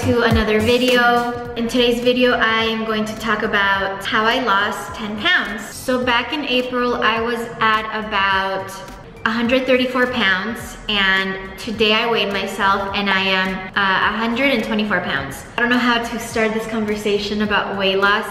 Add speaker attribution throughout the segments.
Speaker 1: to another video. In today's video, I am going to talk about how I lost 10 pounds. So back in April, I was at about 134 pounds, and today I weighed myself and I am 124 pounds. I don't know how to start this conversation about weight loss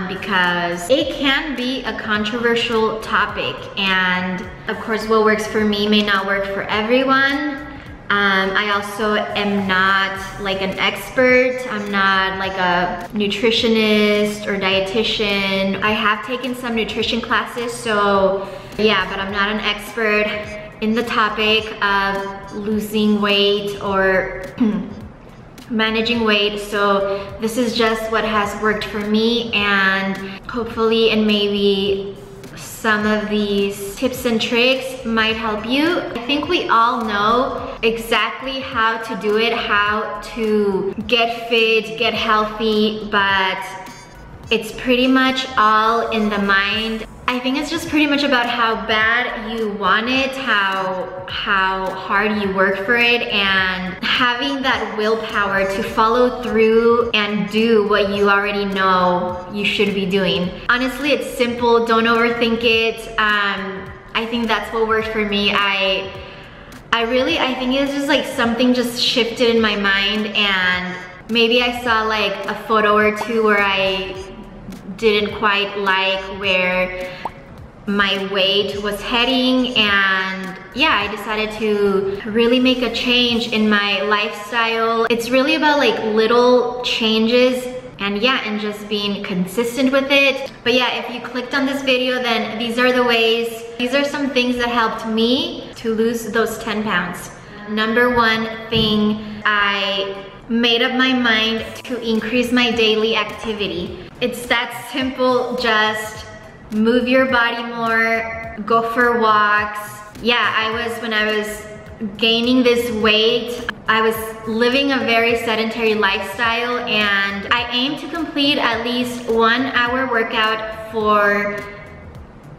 Speaker 1: because it can be a controversial topic, and of course what works for me may not work for everyone. I also am not like an expert. I'm not like a nutritionist or dietitian. I have taken some nutrition classes, so yeah, but I'm not an expert in the topic of losing weight or managing weight. So this is just what has worked for me, and hopefully and maybe some of these tips and tricks might help you. I think we all know exactly how to do it, how to get fit, get healthy, but it's pretty much all in the mind. I think it's just pretty much about how bad you want it, how hard you work for it, and having that willpower to follow through and do what you already know you should be doing. Honestly, it's simple. Don't overthink it. I think that's what worked for me. I think it's just like something just shifted in my mind, and maybe I saw like a photo or two where I didn't quite like where my weight was heading, and yeah, I decided to really make a change in my lifestyle. It's really about like little changes, and yeah, and just being consistent with it. But yeah, if you clicked on this video, then these are the ways, these are some things that helped me to lose those 10 pounds. Number one thing, I made up my mind to increase my daily activity. It's that simple. Just move your body more, go for walks. Yeah, when I was gaining this weight, I was living a very sedentary lifestyle, and I aim to complete at least 1 hour workout for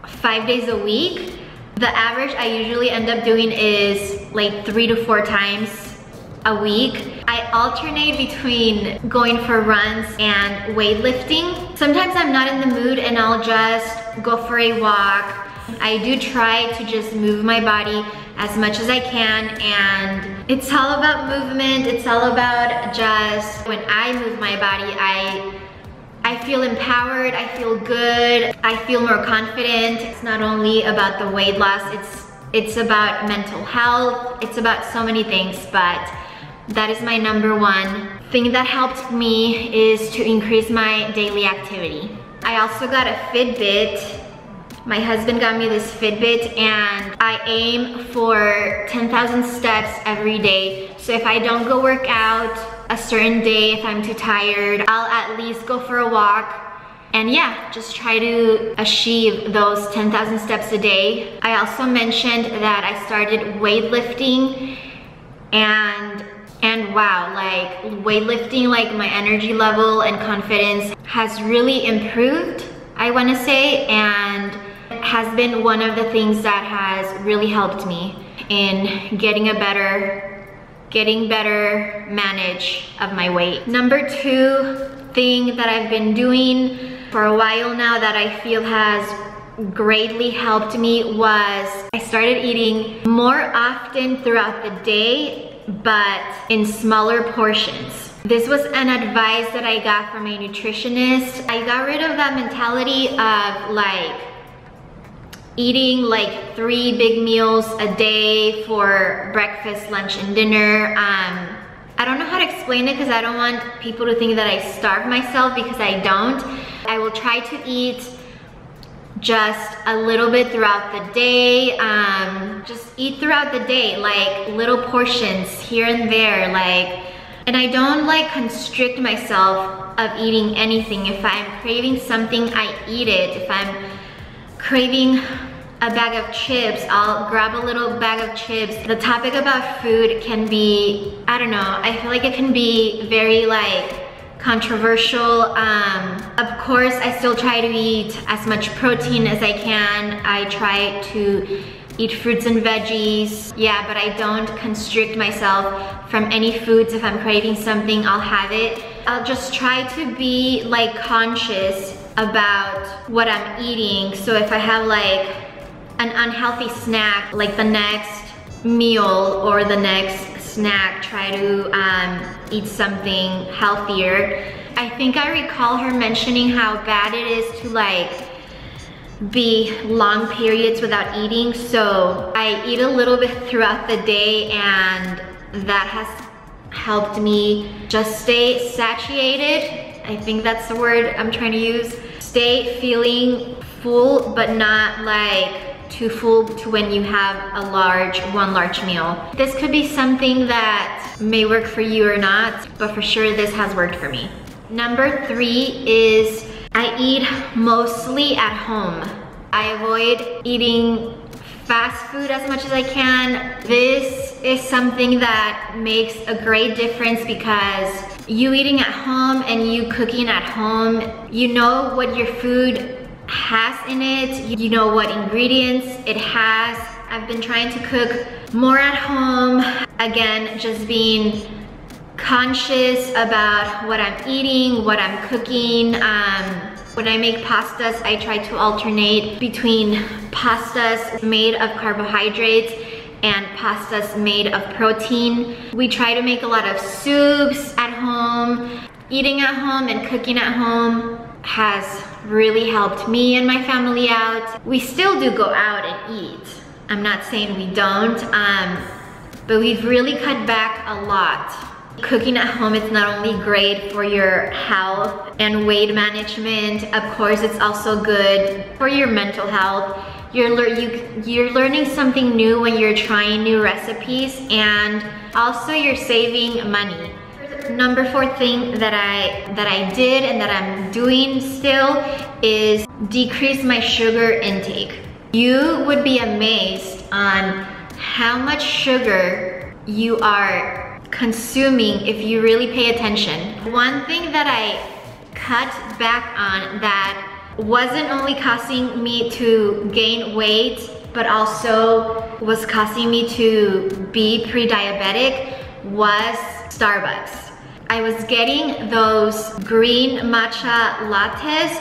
Speaker 1: 5 days a week. The average I usually end up doing is like 3 to 4 times a week. I alternate between going for runs and weightlifting. Sometimes I'm not in the mood and I'll just go for a walk. I do try to just move my body as much as I can, and it's all about movement. It's all about just when I move my body, I feel empowered, I feel good, I feel more confident. It's not only about the weight loss, it's about mental health, it's about so many things, but that is my number one thing that helped me, is to increase my daily activity. I also got a Fitbit. My husband got me this Fitbit, and I aim for 10,000 steps every day. So if I don't go work out a certain day, if I'm too tired, I'll at least go for a walk. And yeah, just try to achieve those 10,000 steps a day. I also mentioned that I started weightlifting, and wow, like weightlifting, like my energy level and confidence has really improved, I want to say, and has been one of the things that has really helped me in getting better manage of my weight. Number two thing that I've been doing for a while now that I feel has greatly helped me was I started eating more often throughout the day, but in smaller portions. This was an advice that I got from a nutritionist. I got rid of that mentality of like eating like 3 big meals a day for breakfast, lunch, and dinner. I don't know how to explain it because I don't want people to think that I starve myself, because I don't. I will try to eat just a little bit throughout the day. Just eat throughout the day, like little portions here and there, like, and I don't like constrict myself of eating anything. If I'm craving something, I eat it. If I'm craving a bag of chips, I'll grab a little bag of chips. The topic about food can be, I don't know, I feel like it can be very like controversial. Of course, I still try to eat as much protein as I can. I try to eat fruits and veggies. Yeah, but I don't constrict myself from any foods. If I'm craving something, I'll have it. I'll just try to be like conscious about what I'm eating. So if I have like an unhealthy snack, like the next meal or the next snack, try to eat something healthier. I think I recall her mentioning how bad it is to like be long periods without eating. So I eat a little bit throughout the day, and that has helped me just stay satiated. I think that's the word I'm trying to use. Stay feeling full, but not like too full to when you have one large meal. This could be something that may work for you or not, but for sure this has worked for me. Number 3 is I eat mostly at home. I avoid eating fast food as much as I can. This is something that makes a great difference because you eating at home and you cooking at home, you know what your food has in it, you know what ingredients it has. I've been trying to cook more at home. Again, just being conscious about what I'm eating, what I'm cooking. When I make pastas, I try to alternate between pastas made of carbohydrates and pastas made of protein. We try to make a lot of soups at home. Eating at home and cooking at home has really helped me and my family out. We still do go out and eat. I'm not saying we don't, but we've really cut back a lot. Cooking at home is not only great for your health and weight management, of course it's also good for your mental health. You're learning something new when you're trying new recipes, and also you're saving money. Number 4 thing that I did and that I'm doing still is decrease my sugar intake. You would be amazed on how much sugar you are consuming if you really pay attention. One thing that I cut back on that wasn't only causing me to gain weight, but also was causing me to be pre-diabetic was Starbucks. I was getting those green matcha lattes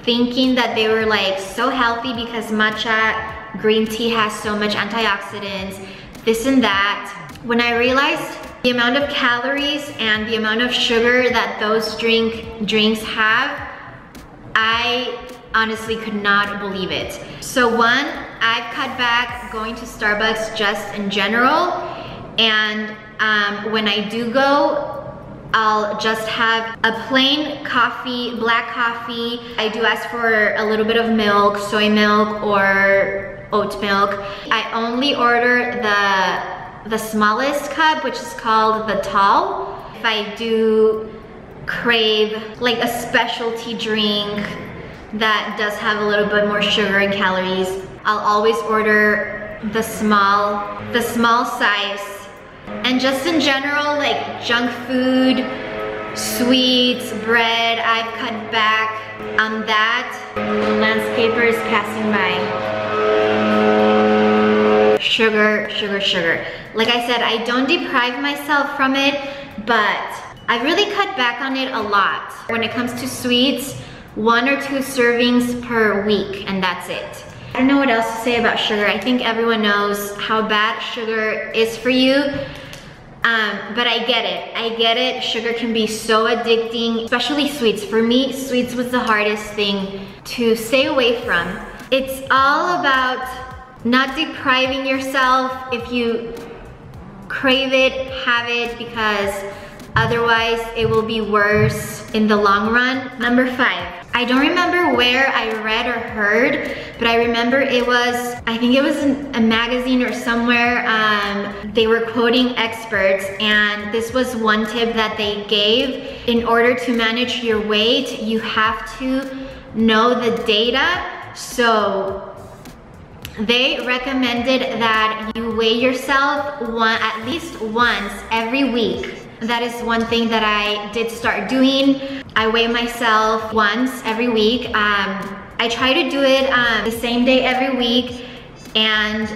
Speaker 1: thinking that they were like so healthy because matcha green tea has so much antioxidants, this and that. When I realized the amount of calories and the amount of sugar that those drinks have, I honestly could not believe it. So one, I've cut back going to Starbucks just in general, and when I do go, I'll just have a plain coffee, black coffee. I do ask for a little bit of milk, soy milk or oat milk. I only order the smallest cup, which is called the tall. If I do crave like a specialty drink that does have a little bit more sugar and calories, I'll always order the small size. And just in general, like junk food, sweets, bread, I've cut back on that. The landscaper is passing by. Sugar, sugar, sugar. Like I said, I don't deprive myself from it, but I really cut back on it a lot. When it comes to sweets, 1 or 2 servings per week, and that's it. I don't know what else to say about sugar. I think everyone knows how bad sugar is for you. But I get it. I get it. Sugar can be so addicting, especially sweets. For me, sweets was the hardest thing to stay away from. It's all about not depriving yourself. If you crave it, have it, because otherwise it will be worse in the long run. Number 5. I don't remember where I read or heard, but I remember it was, I think it was in a magazine or somewhere, they were quoting experts, and this was one tip that they gave. In order to manage your weight, you have to know the data. So they recommended that you weigh yourself at least once every week. That is one thing that I did start doing. I weigh myself once every week. I try to do it the same day every week, and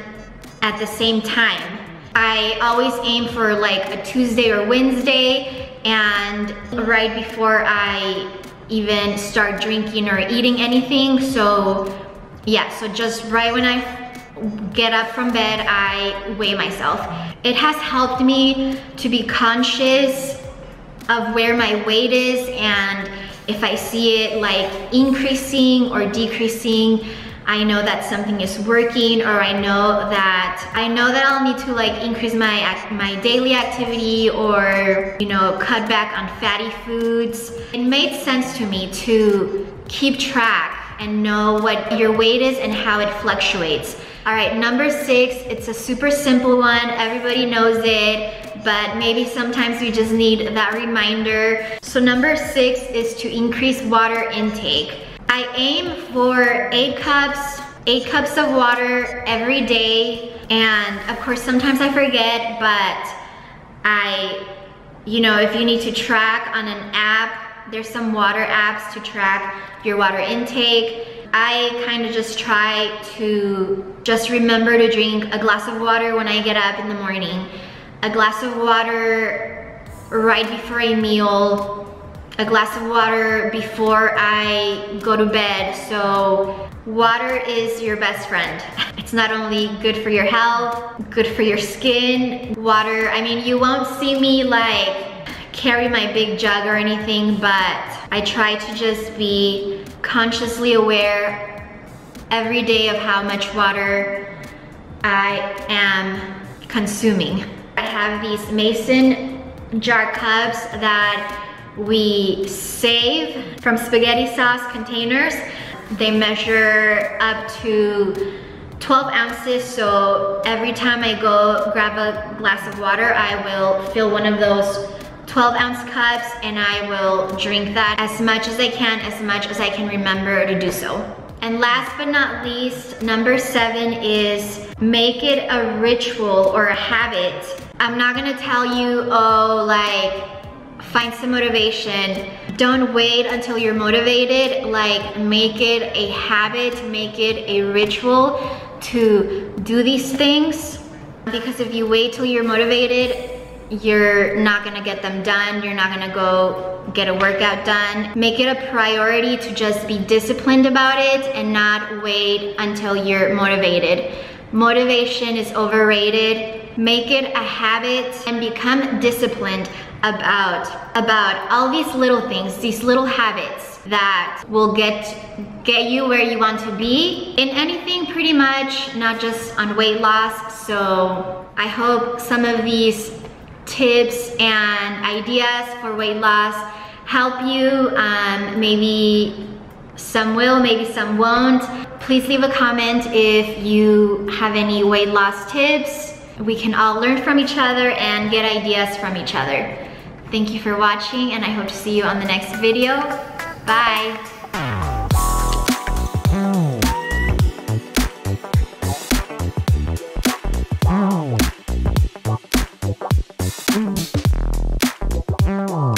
Speaker 1: at the same time. I always aim for like a Tuesday or Wednesday, and right before I even start drinking or eating anything. So yeah, so just right when I get up from bed, I weigh myself. It has helped me to be conscious of where my weight is, and if I see it like increasing or decreasing, I know that something is working, or I know that I'll need to like increase my daily activity, or you know, cut back on fatty foods. It made sense to me to keep track and know what your weight is and how it fluctuates. All right, number 6, it's a super simple one. Everybody knows it, but maybe sometimes we just need that reminder. So number 6 is to increase water intake. I aim for 8 cups of water every day. And of course, sometimes I forget, but you know, if you need to track on an app, there's some water apps to track your water intake. I kind of just try to just remember to drink a glass of water when I get up in the morning, a glass of water right before a meal, a glass of water before I go to bed. So water is your best friend. It's not only good for your health, good for your skin. Water, I mean, you won't see me like carry my big jug or anything, but I try to just be consciously aware every day of how much water I am consuming. I have these mason jar cups that we save from spaghetti sauce containers. They measure up to 12 ounces, so every time I go grab a glass of water, I will fill one of those 12-ounce cups, and I will drink that as much as I can, as much as I can remember to do so. And last but not least, number 7 is make it a ritual or a habit. I'm not gonna tell you, oh, like, find some motivation. Don't wait until you're motivated. Like, make it a habit, make it a ritual to do these things. Because if you wait till you're motivated, you're not gonna get them done. You're not gonna go get a workout done. Make it a priority to just be disciplined about it and not wait until you're motivated. Motivation is overrated. Make it a habit and become disciplined about all these little things, these little habits that will get you where you want to be in anything pretty much, not just on weight loss. So I hope some of these tips and ideas for weight loss help you. Maybe some will, maybe some won't. Please leave a comment if you have any weight loss tips. We can all learn from each other and get ideas from each other. Thank you for watching, and I hope to see you on the next video. Bye.
Speaker 2: Oh.